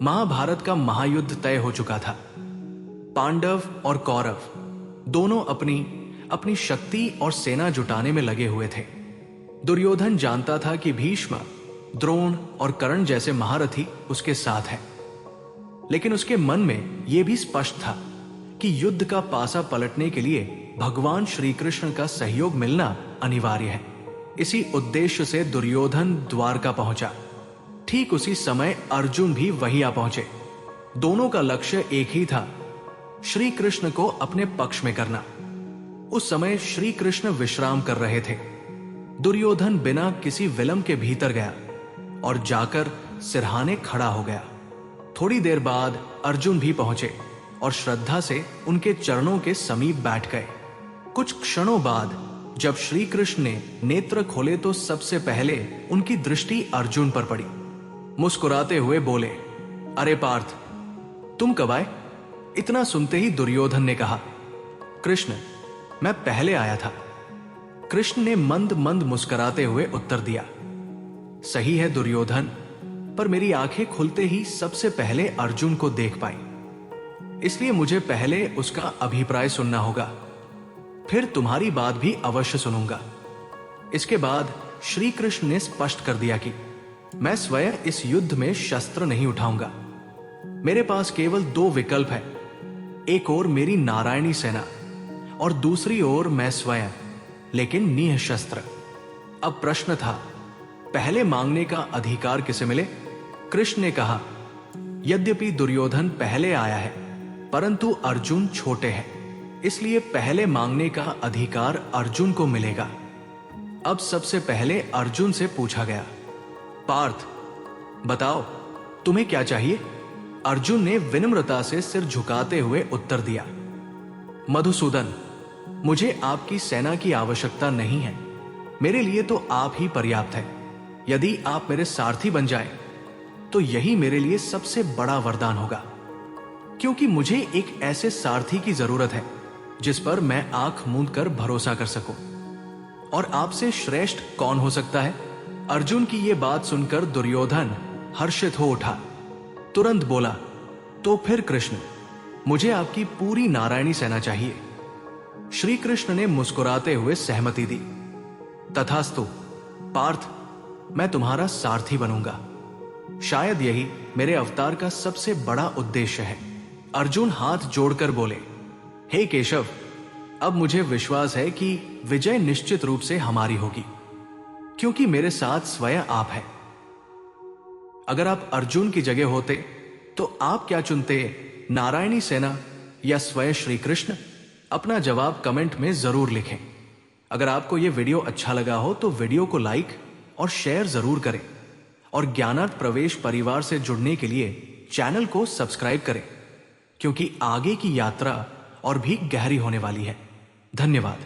महाभारत का महायुद्ध तय हो चुका था। पांडव और कौरव दोनों अपनी अपनी शक्ति और सेना जुटाने में लगे हुए थे। दुर्योधन जानता था कि भीष्म, द्रोण और कर्ण जैसे महारथी उसके साथ हैं, लेकिन उसके मन में यह भी स्पष्ट था कि युद्ध का पासा पलटने के लिए भगवान श्री कृष्ण का सहयोग मिलना अनिवार्य है। इसी उद्देश्य से दुर्योधन द्वारका पहुंचा। ठीक उसी समय अर्जुन भी वहीं आ पहुंचे। दोनों का लक्ष्य एक ही था, श्री कृष्ण को अपने पक्ष में करना। उस समय श्री कृष्ण विश्राम कर रहे थे। दुर्योधन बिना किसी विलंब के भीतर गया और जाकर सिरहाने खड़ा हो गया। थोड़ी देर बाद अर्जुन भी पहुंचे और श्रद्धा से उनके चरणों के समीप बैठ गए। कुछ क्षणों बाद जब श्री कृष्ण ने नेत्र खोले तो सबसे पहले उनकी दृष्टि अर्जुन पर पड़ी। मुस्कुराते हुए बोले, अरे पार्थ, तुम कब आए? इतना सुनते ही दुर्योधन ने कहा, कृष्ण, मैं पहले आया था। कृष्ण ने मंद मंद मुस्कुराते हुए उत्तर दिया, सही है दुर्योधन, पर मेरी आंखें खुलते ही सबसे पहले अर्जुन को देख पाई, इसलिए मुझे पहले उसका अभिप्राय सुनना होगा, फिर तुम्हारी बात भी अवश्य सुनूंगा। इसके बाद श्री कृष्ण ने स्पष्ट कर दिया कि मैं स्वयं इस युद्ध में शस्त्र नहीं उठाऊंगा। मेरे पास केवल दो विकल्प है, एक ओर मेरी नारायणी सेना और दूसरी ओर मैं स्वयं, लेकिन निःशस्त्र। अब प्रश्न था, पहले मांगने का अधिकार किसे मिले? कृष्ण ने कहा, यद्यपि दुर्योधन पहले आया है, परंतु अर्जुन छोटे हैं, इसलिए पहले मांगने का अधिकार अर्जुन को मिलेगा। अब सबसे पहले अर्जुन से पूछा गया, पार्थ, बताओ तुम्हें क्या चाहिए? अर्जुन ने विनम्रता से सिर झुकाते हुए उत्तर दिया, मधुसूदन, मुझे आपकी सेना की आवश्यकता नहीं है, मेरे लिए तो आप ही पर्याप्त है। यदि आप मेरे सारथी बन जाएं, तो यही मेरे लिए सबसे बड़ा वरदान होगा, क्योंकि मुझे एक ऐसे सारथी की जरूरत है जिस पर मैं आंख मूंद कर भरोसा कर सकूं। और आपसे श्रेष्ठ कौन हो सकता है? अर्जुन की यह बात सुनकर दुर्योधन हर्षित हो उठा। तुरंत बोला, तो फिर कृष्ण, मुझे आपकी पूरी नारायणी सेना चाहिए। श्री कृष्ण ने मुस्कुराते हुए सहमति दी। तथास्तु पार्थ, मैं तुम्हारा सारथी बनूंगा। शायद यही मेरे अवतार का सबसे बड़ा उद्देश्य है। अर्जुन हाथ जोड़कर बोले, हे केशव, अब मुझे विश्वास है कि विजय निश्चित रूप से हमारी होगी, क्योंकि मेरे साथ स्वयं आप हैं। अगर आप अर्जुन की जगह होते तो आप क्या चुनते, नारायणी सेना या स्वयं श्री कृष्ण? अपना जवाब कमेंट में जरूर लिखें। अगर आपको यह वीडियो अच्छा लगा हो तो वीडियो को लाइक और शेयर जरूर करें, और ज्ञानार्थ प्रवेश परिवार से जुड़ने के लिए चैनल को सब्सक्राइब करें, क्योंकि आगे की यात्रा और भी गहरी होने वाली है। धन्यवाद।